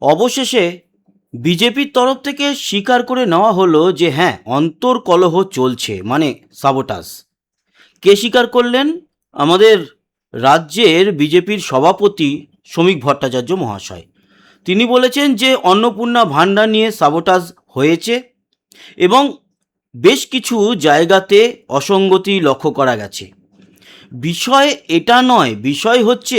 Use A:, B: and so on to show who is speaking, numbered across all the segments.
A: অবশেষে বিজেপির তরফ থেকে স্বীকার করে নেওয়া হলো যে হ্যাঁ, অন্তর্কলহ চলছে, মানে সাবোটাস। কে স্বীকার করলেন? আমাদের রাজ্যের বিজেপির সভাপতি শ্রমিক ভট্টাচার্য মহাশয়। তিনি বলেছেন যে অন্নপূর্ণা ভাণ্ডার নিয়ে সাবোটাস হয়েছে এবং বেশ কিছু জায়গাতে অসঙ্গতি লক্ষ্য করা গেছে। বিষয় এটা নয়, বিষয় হচ্ছে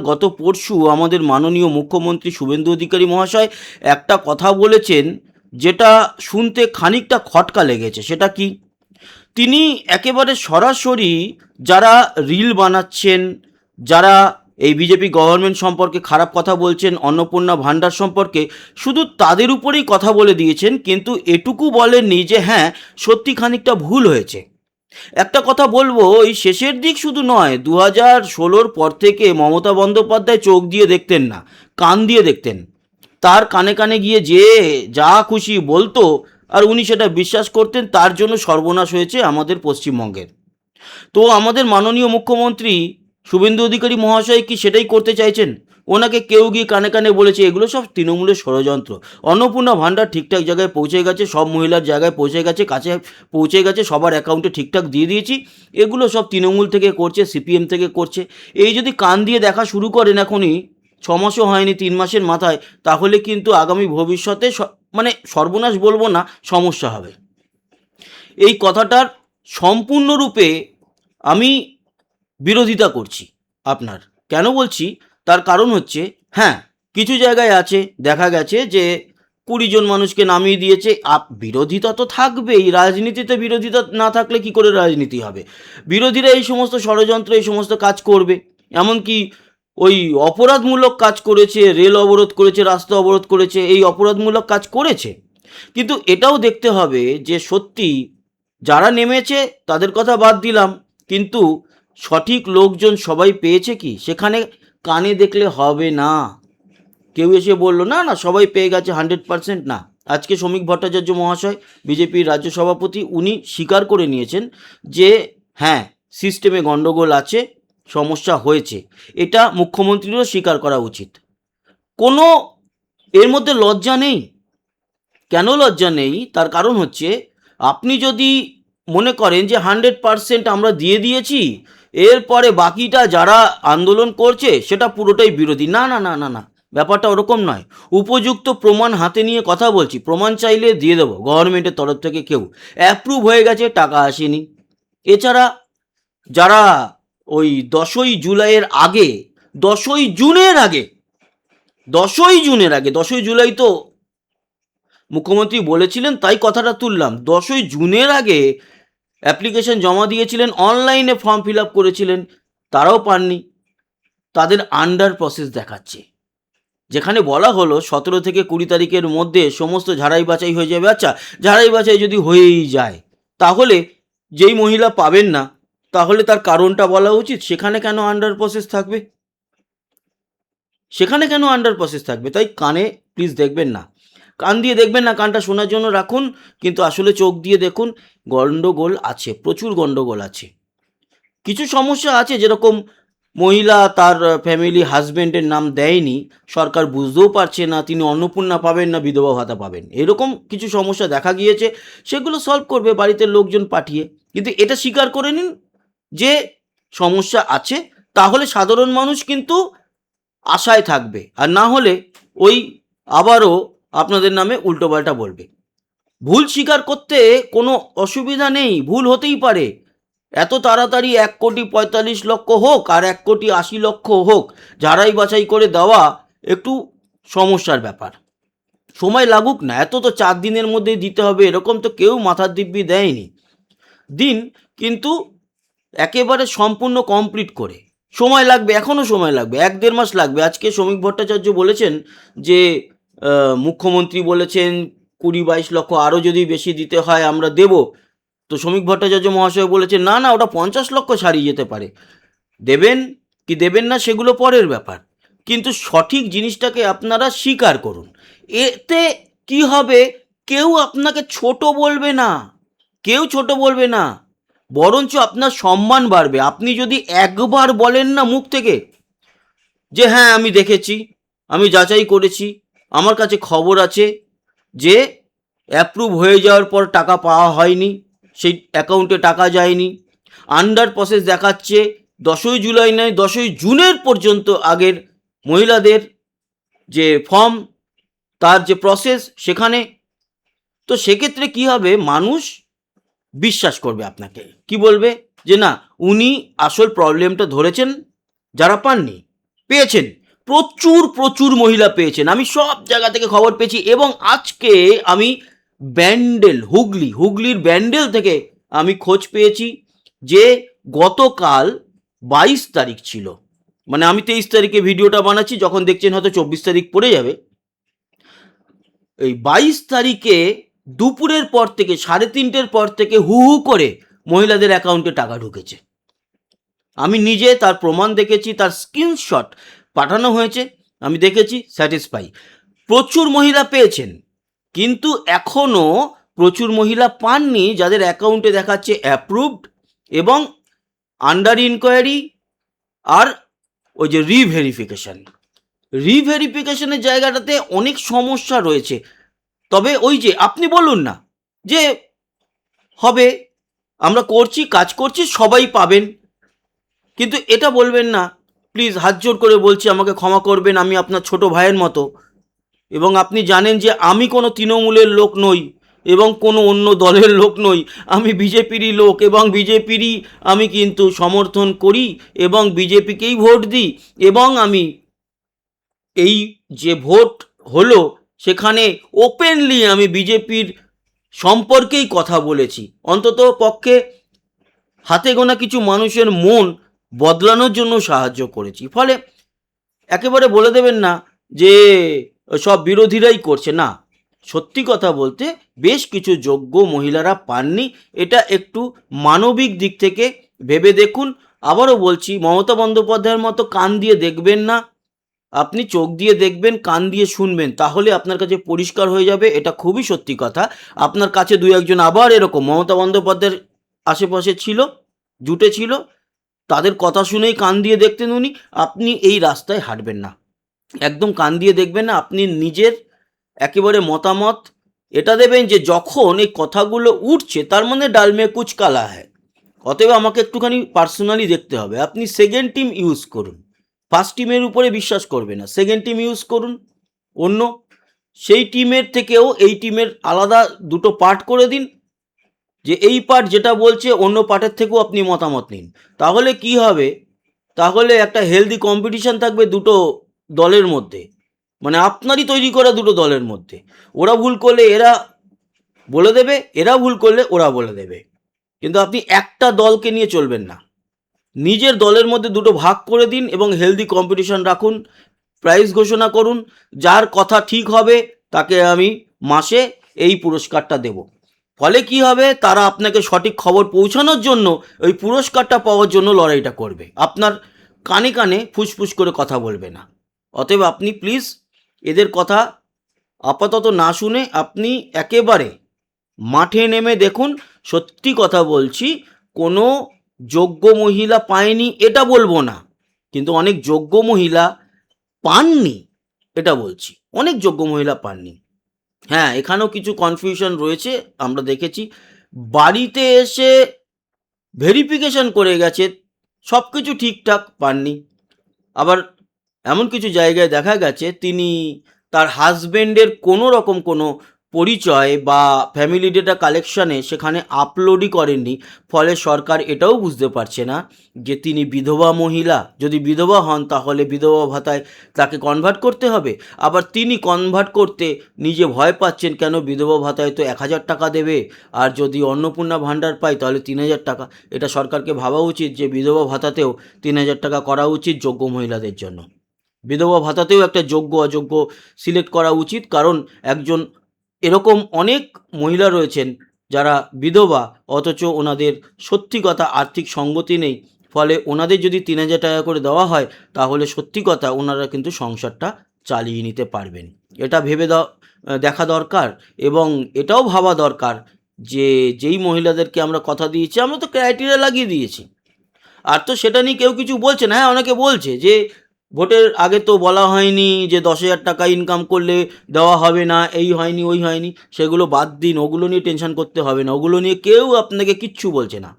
A: গত পরশু আমাদের মাননীয় মুখ্যমন্ত্রী শুভেন্দু অধিকারী মহাশয় একটা কথা বলেছেন, যেটা শুনতে খানিকটা খটকা লেগেছে। সেটা কি? তিনি একেবারে সরাসরি যারা রিল বানাচ্ছেন, যারা এই বিজেপি গভর্নমেন্ট সম্পর্কে খারাপ কথা বলছেন, অন্নপূর্ণা ভাণ্ডার সম্পর্কে, শুধু তাদের উপরেই কথা বলে দিয়েছেন, কিন্তু এটুকু বলেননি যে হ্যাঁ, সত্যি খানিকটা ভুল হয়েছে। একটা কথা বলবো, এই শেষের দিক শুধু নয়, 2016-র পর থেকে মমতা বন্দ্যোপাধ্যায় চোখ দিয়ে দেখতেন না, কান দিয়ে দেখতেন। তার কানে কানে গিয়ে যে যা খুশি বলতো আর উনি সেটা বিশ্বাস করতেন, তার জন্য সর্বনাশ হয়েছে আমাদের পশ্চিমবঙ্গের। তো আমাদের মাননীয় মুখ্যমন্ত্রী শুভেন্দু অধিকারী মহাশয় কি সেটাই করতে চাইছেন? ওনাকে কেউ গিয়ে কানে কানে বলেছে এগুলো সব তৃণমূলের ষড়যন্ত্র। অন্নপূর্ণা ভাণ্ডার ঠিকঠাক জায়গায় পৌঁছে গেছে, সব মহিলার জায়গায় পৌঁছে গেছে, কাছে পৌঁছে গেছে, সবার অ্যাকাউন্টে ঠিকঠাক দিয়ে দিয়েছি। এগুলো সব তৃণমূল থেকে করছে, সিপিএম থেকে করছে। এই যদি কান দিয়ে দেখা শুরু করেন এখনই, 6 মাসও হয়নি, 3 মাসের মাথায়, তাহলে কিন্তু আগামী ভবিষ্যতে মানে সর্বনাশ বলবো না, সমস্যা হবে। এই কথাটার সম্পূর্ণরূপে আমি বিরোধিতা করছি আপনার। কেন বলছি? তার কারণ হচ্ছে, হ্যাঁ, কিছু জায়গায় আছে, দেখা গেছে যে 20 জন মানুষকে নামিয়ে দিয়েছে। বিরোধিতা তো থাকবেই, রাজনীতিতে বিরোধিতা না থাকলে কি করে রাজনীতি হবে? বিরোধীরা এই সমস্ত ষড়যন্ত্র, এই সমস্ত কাজ করবে। এমনকি ওই অপরাধমূলক কাজ করেছে, রেল অবরোধ করেছে, রাস্তা অবরোধ করেছে, এই অপরাধমূলক কাজ করেছে। কিন্তু এটাও দেখতে হবে যে সত্যি যারা নেমেছে তাদের কথা বাদ দিলাম, কিন্তু সঠিক লোকজন সবাই পেয়েছে কি? সেখানে কানে দেখলে হবে না। কেউ এসে বলল না না সবাই পেয়ে গেছে 100%, না। আজকে শ্রমিক ভট্টাচার্য মহাশয়, বিজেপির রাজ্য সভাপতি, উনি স্বীকার করে নিয়েছেন যে হ্যাঁ, সিস্টেমে গণ্ডগোল আছে, সমস্যা হয়েছে। এটা মুখ্যমন্ত্রীরও স্বীকার করা উচিত। কোনো এর মধ্যে লজ্জা নেই। কেন লজ্জা নেই? তার কারণ হচ্ছে, আপনি যদি মনে করেন যে 100% আমরা দিয়ে দিয়েছি, এরপরে বাকিটা যারা আন্দোলন করছে সেটা পুরোটাই বিরোধী, না না না না না, ব্যাপারটা ওরকম নয়। উপযুক্ত প্রমাণ হাতে নিয়ে কথা বলছি, প্রমাণ চাইলে দিয়ে দেবো। গভর্নমেন্টের তরফ থেকে কেউ অ্যাপ্রুভ হয়ে গেছে, টাকা আসেনি। এছাড়া যারা ওই 10ই জুলাইয়ের আগে, 10ই জুনের আগে, 10ই জুনের আগে, 10ই জুলাই তো মুখ্যমন্ত্রী বলেছিলেন তাই কথাটা তুললাম, 10ই জুনের আগে অ্যাপ্লিকেশন জমা দিয়েছিলেন, অনলাইনে ফর্ম ফিল আপ করেছিলেন, তারাও পাননি। তাদের আন্ডার প্রসেস দেখাচ্ছে, যেখানে বলা হলো 17 থেকে 20 তারিখের মধ্যে সমস্ত ঝাড়াই বাছাই হয়ে যাবে। আচ্ছা, ঝাড়াই বাছাই যদি হয়েই যায়, তাহলে যেই মহিলা পাবেন না, তাহলে তার কারণটা বলা উচিত। সেখানে কেন আন্ডার প্রসেস থাকবে? সেখানে কেন আন্ডার প্রসেস থাকবে? তাই কানে প্লিজ দেখবেন না, কান দিয়ে দেখবেন না, কানটা শোনার জন্য রাখুন, কিন্তু আসলে চোখ দিয়ে দেখুন। গণ্ডগোল আছে, প্রচুর গণ্ডগোল আছে। কিছু সমস্যা আছে, যেরকম মহিলা তার ফ্যামিলি হাজব্যান্ডের নাম দেয়নি, সরকার বুঝতেও পারছে না তিনি অন্নপূর্ণা পাবেন না বিধবা ভাতা পাবেন, এরকম কিছু সমস্যা দেখা গিয়েছে। সেগুলো সলভ করবে বাড়িতে লোকজন পাঠিয়ে। কিন্তু এটা স্বীকার করে নিন যে সমস্যা আছে, তাহলে সাধারণ মানুষ কিন্তু আশায় থাকবে। আর না হলে ওই আবারও আপনাদের নামে উল্টোপাল্টা বলবে। ভুল স্বীকার করতে কোনো অসুবিধা নেই, ভুল হতেই পারে। এত তাড়াতাড়ি 1,45,00,000 হোক আর 1,80,00,000 হোক, ঝাড়াই বাছাই করে দেওয়া একটু সমস্যার ব্যাপার। সময় লাগুক না, এত তো 4 দিনের মধ্যেই দিতে হবে এরকম তো কেউ মাথার দিব্যি দেয়নি। দিন, কিন্তু একেবারে সম্পূর্ণ কমপ্লিট করে। সময় লাগবে, এখনও সময় লাগবে, 1-1.5 মাস লাগবে। আজকে শ্রমিক ভট্টাচার্য বলেছেন যে মুখ্যমন্ত্রী বলেছেন 20-22 লক্ষ আরও যদি বেশি দিতে হয় আমরা দেব। তো শ্রমিক ভট্টাচার্য মহাশয় বলেছেন না না, ওটা 50 লক্ষ ছাড়িয়ে যেতে পারে। দেবেন কি দেবেন না সেগুলো পরের ব্যাপার, কিন্তু সঠিক জিনিসটাকে আপনারা স্বীকার করুন। এতে কি হবে? কেউ আপনাকে ছোট বলবে না, কেউ ছোট বলবে না, বরঞ্চ আপনার সম্মান বাড়বে। আপনি যদি একবার বলেন না মুখ থেকে যে হ্যাঁ আমি দেখেছি, আমি যাচাই করেছি, আমার কাছে খবর আছে যে অ্যাপ্রুভ হয়ে যাওয়ার পর টাকা পাওয়া হয়নি, সেই অ্যাকাউন্টে টাকা যায়নি, আন্ডার প্রসেস দেখাচ্ছে। 10ই জুলাই নয়, 10ই জুনের পর্যন্ত আগের মহিলাদের যে ফর্ম, তার যে প্রসেস সেখানে। তো সেক্ষেত্রে কি হবে, মানুষ বিশ্বাস করবে আপনাকে, কি বলবে যে না, উনি আসল প্রবলেমটা ধরেছেন। যারা পাননি, পেয়েছেন, প্রচুর প্রচুর মহিলা পেয়েছেন, আমি সব জায়গা থেকে খবর পেয়েছি। এবং আজকে আমি হুগলির ব্যান্ডেল থেকে আমি খোঁজ পেয়েছি যে গতকাল 22 তারিখ ছিল, মানে আমি 23 তারিখে ভিডিওটা বানাচ্ছি, যখন দেখছেন হয়তো 24 তারিখ পড়ে যাবে। এই 22 তারিখে দুপুরের পর থেকে 3:30-র পর থেকে হু হু করে মহিলাদের অ্যাকাউন্টে টাকা ঢুকেছে। আমি নিজে তার প্রমাণ দেখেছি, তার স্ক্রিনশট পাঠানো হয়েছে, আমি দেখেছি, স্যাটিসফাই। প্রচুর মহিলা পেয়েছেন, কিন্তু এখনও প্রচুর মহিলা পাননি যাদের অ্যাকাউন্টে দেখাচ্ছে অ্যাপ্রুভড এবং আন্ডার ইনকোয়ারি আর ওই যে রিভেরিফিকেশনের জায়গাটাতে অনেক সমস্যা রয়েছে। তবে ওই যে আপনি বলুন না যে হবে, আমরা করছি, কাজ করছি, সবাই পাবেন, কিন্তু এটা বলবেন না। প্লিজ হাত জোর করে বলছি, আমাকে ক্ষমা করবেন, আমি আপনার ছোট ভাইয়ের মতো, এবং আপনি জানেন যে আমি কোনো তৃণমূলের লোক নই এবং কোনো অন্য দলের লোক নই, আমি বিজেপিরই লোক এবং বিজেপিরই আমি কিন্তু সমর্থন করি এবং বিজেপিকেই ভোট দিই। এবং আমি এই যে ভোট হলো সেখানে ওপেনলি আমি বিজেপির সম্পর্কেই কথা বলেছি, অন্তত পক্ষে হাতে গোনা কিছু মানুষের মন বদলানোর জন্য সাহায্য করেছি। ফলে একেবারে বলে দেবেন না যে সব বিরোধীরাই করছে, না। সত্যি কথা বলতে বেশ কিছু যোগ্য মহিলারা পাননি, এটা একটু মানবিক দিক থেকে ভেবে দেখুন। আবারও বলছি, মমতা বন্দ্যোপাধ্যায়ের মতো কান দিয়ে দেখবেন না, আপনি চোখ দিয়ে দেখবেন, কান দিয়ে শুনবেন, তাহলে আপনার কাছে পরিষ্কার হয়ে যাবে। এটা খুবই সত্যি কথা। আপনার কাছে দু একজন আবার এরকম মমতা বন্দ্যোপাধ্যায়ের আশেপাশে ছিল, জুটে ছিল, তাদের কথা শুনেই কান দিয়ে দেখতেন উনি। আপনি এই রাস্তায় হাঁটবেন না, একদম কান দিয়ে দেখবেন না। আপনি নিজের একেবারে মতামত এটা দেবেন যে যখন এই কথাগুলো উঠছে তার মানে ডাল মে কুচ কালা হ্যায়। অতএব আমাকে একটুখানি পার্সোনালি দেখতে হবে। আপনি সেকেন্ড টিম ইউজ করুন, ফার্স্ট টিমের উপরে বিশ্বাস করবে না, সেকেন্ড টিম ইউজ করুন। অন্য সেই টিমের থেকেও এই টিমের আলাদা দুটো পার্ট করে দিন, যে এই পার্ট যেটা বলছে অন্য পার্টের থেকেও আপনি মতামত নিন। তাহলে কি হবে, তাহলে একটা হেলদি কম্পিটিশন থাকবে দুটো দলের মধ্যে, মানে আপনারই তৈরি করা দুটো দলের মধ্যে। ওরা ভুল করলে এরা বলে দেবে, এরা ভুল করলে ওরা বলে দেবে, কিন্তু আপনি একটা দলকে নিয়ে চলবেন না। নিজের দলের মধ্যে দুটো ভাগ করে দিন এবং হেলদি কম্পিটিশন রাখুন, প্রাইজ ঘোষণা করুন। যার কথা ঠিক হবে তাকে আমি মাসে এই পুরস্কারটা দেব। ফলে কি হবে, তারা আপনাকে সঠিক খবর পৌঁছানোর জন্য ওই পুরস্কারটা পাওয়ার জন্য লড়াইটা করবে, আপনার কানে কানে ফুসফুস করে কথা বলবে না। অতএব আপনি প্লিজ এদের কথা আপাতত না শুনে আপনি একেবারে মাঠে নেমে দেখুন। সত্যি কথা বলছি, কোনো যোগ্য মহিলা পায়নি এটা বলবো না, কিন্তু অনেক যোগ্য মহিলা পাননি এটা বলছি, অনেক যোগ্য মহিলা পাননি। হ্যাঁ, এখানেও কিছু কনফিউশন রয়েছে, আমরা দেখেছি। বাড়িতে এসে ভেরিফিকেশন করে গেছে, সব কিছু ঠিকঠাক, পাননি। আবার এমন কিছু জায়গায় দেখা গেছে তিনি তার হাজবেন্ডের কোনো রকম কোনো পরিচয় বা ফ্যামিলি ডেটা কালেকশানে সেখানে আপলোডই করেননি। ফলে সরকার এটাও বুঝতে পারছে না যে তিনি বিধবা মহিলা, যদি বিধবা হন তাহলে বিধবা ভাতায় তাকে কনভার্ট করতে হবে। আবার তিনি কনভার্ট করতে নিজে ভয় পাচ্ছেন, কেন বিধবা ভাতায় তো 1,000 টাকা দেবে, আর যদি অন্নপূর্ণা ভাণ্ডার পায় তাহলে 3,000 টাকা। এটা সরকারকে ভাবা উচিত যে বিধবা ভাতাতেও 3,000 টাকা করা উচিত যোগ্য মহিলাদের জন্য। বিধবা ভাতাতেও একটা যোগ্য অযোগ্য সিলেক্ট করা উচিত, কারণ একজন এরকম অনেক মহিলা রয়েছেন যারা বিধবা, অথচ ওনাদের সত্যি কথা আর্থিক সঙ্গতি নেই। ফলে ওনাদের যদি 3,000 টাকা করে দেওয়া হয় তাহলে সত্যি কথা ওনারা কিন্তু সংসারটা চালিয়ে নিতে পারবেন। এটা ভেবে দেখা দরকার, এবং এটাও ভাবা দরকার যে যেই মহিলাদেরকে আমরা কথা দিয়েছি, আমরা তো ক্রাইটেরিয়া লাগিয়ে দিয়েছি, আর তো সেটা নিয়ে কেউ কিছু বলছে না। হ্যাঁ, অনেকে বলছে যে ভোটের আগে তো বলা হয়নি যে 10,000 টাকা ইনকাম করলে দেওয়া হবে না, এই হয়নি ওই হয়নি, সেগুলো বাদ দিন, ওগুলো নিয়ে টেনশন করতে হবে না, ওগুলো নিয়ে কেউ আপনাকে কিচ্ছু বলছে না।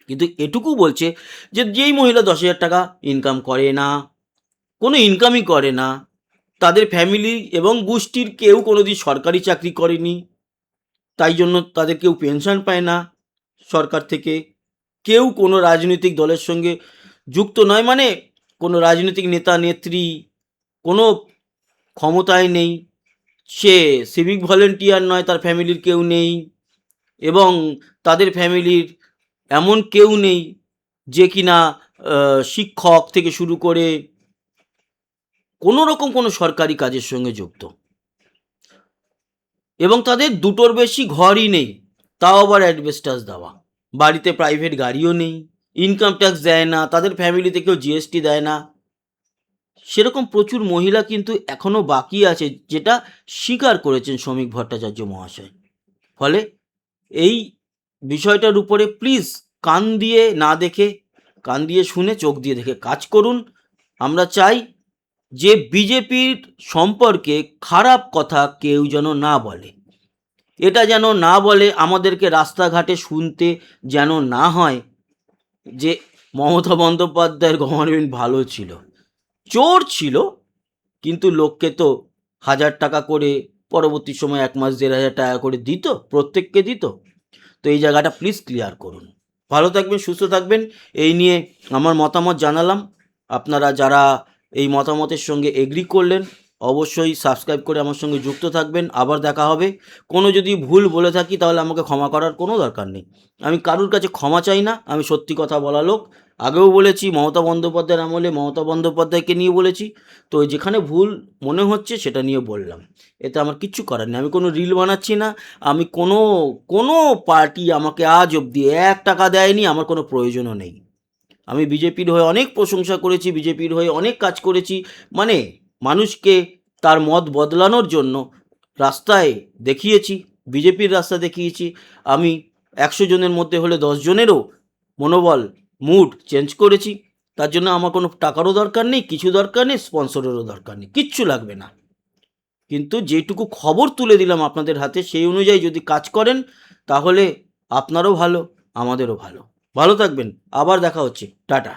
A: কিন্তু এটুকু বলছে যে যেই মহিলা 10,000 টাকা ইনকাম করে না, কোনো ইনকামই করে না, তাদের ফ্যামিলি এবং গোষ্ঠীর কেউ কোনোদিন সরকারি চাকরি করেনি, তাই জন্য তাদের কেউ পেনশন পায় না সরকার থেকে, কেউ কোনো রাজনৈতিক দলের সঙ্গে যুক্ত নয়, মানে কোনো রাজনৈতিক নেতা নেত্রী কোনো ক্ষমতায় নেই, সে সিভিক ভলেন্টিয়ার নয়, তার ফ্যামিলির কেউ নেই, এবং তাদের ফ্যামিলির এমন কেউ নেই যে কিনা শিক্ষক থেকে শুরু করে কোনো রকম কোনো সরকারি কাজের সঙ্গে যুক্ত, এবং তাদের দুটোর বেশি ঘরই নেই, তাও আবার অ্যাডভেস্টাস দেওয়া, বাড়িতে প্রাইভেট গাড়িও নেই, ইনকাম ট্যাক্স দেয় না, তাদের ফ্যামিলিতে কেউ জিএসটি দেয় না। সেরকম প্রচুর মহিলা কিন্তু এখনও বাকি আছে, যেটা স্বীকার করেছেন শ্রমিক ভট্টাচার্য মহাশয়। ফলে এই বিষয়টার উপরে প্লিজ কান দিয়ে না দেখে, কান দিয়ে শুনে, চোখ দিয়ে দেখে কাজ করুন। আমরা চাই যে বিজেপির সম্পর্কে খারাপ কথা কেউ যেন না বলে, এটা যেন না বলে, আমাদেরকে রাস্তাঘাটে শুনতে যেন না হয় যে মমতা বন্দ্যোপাধ্যায়ের গভর্নমেন্ট ভালো ছিল। চোর ছিল, কিন্তু লোককে তো 1,000 টাকা করে পরবর্তী সময় 1 মাস 1,500 টাকা করে দিত, প্রত্যেককে দিত। তো এই জায়গাটা প্লিজ ক্লিয়ার করুন। ভালো থাকবেন, সুস্থ থাকবেন, এই নিয়ে আমার মতামত জানালাম। আপনারা যারা এই মতামতের সঙ্গে এগ্রি করলেন, অবশ্যই সাবস্ক্রাইব করে আমার সঙ্গে যুক্ত থাকবেন। আবার দেখা হবে। কোনো যদি ভুল বলে থাকি তাহলে আমাকে ক্ষমা করার কোনো দরকার নেই, আমি কারুর কাছে ক্ষমা চাই না, আমি সত্যি কথা বলা লোক। আগেও বলেছি, মমতা বন্দ্যোপাধ্যায়ের আমলে মমতা বন্দ্যোপাধ্যায়কে নিয়ে বলেছি, তো যেখানে ভুল মনে হচ্ছে সেটা নিয়ে বললাম, এতে আমার কিচ্ছু করার নেই। আমি কোনো রিল বানাচ্ছি না, আমি কোনো পার্টি আমাকে আজ অবধি 1 টাকা দেয়নি, আমার কোনো প্রয়োজনও নেই। আমি বিজেপির হয়ে অনেক প্রশংসা করেছি, বিজেপির হয়ে অনেক কাজ করেছি, মানে মানুষকে তার মত বদলানোর জন্য রাস্তায় দেখিয়েছি, বিজেপির রাস্তা দেখিয়েছি। আমি 100 জনের মধ্যে হলে 10 জনেরও মনোবল, মুড চেঞ্জ করেছি। তার জন্য আমার কোনো টাকারও দরকার নেই, কিছু দরকার নেই, স্পন্সরেরও দরকার নেই, কিচ্ছু লাগবে না। কিন্তু যেটুকু খবর তুলে দিলাম আপনাদের হাতে, সেই অনুযায়ী যদি কাজ করেন তাহলে আপনারও ভালো, আমাদেরও ভালো। ভালো থাকবেন, আবার দেখা হচ্ছে, টাটা।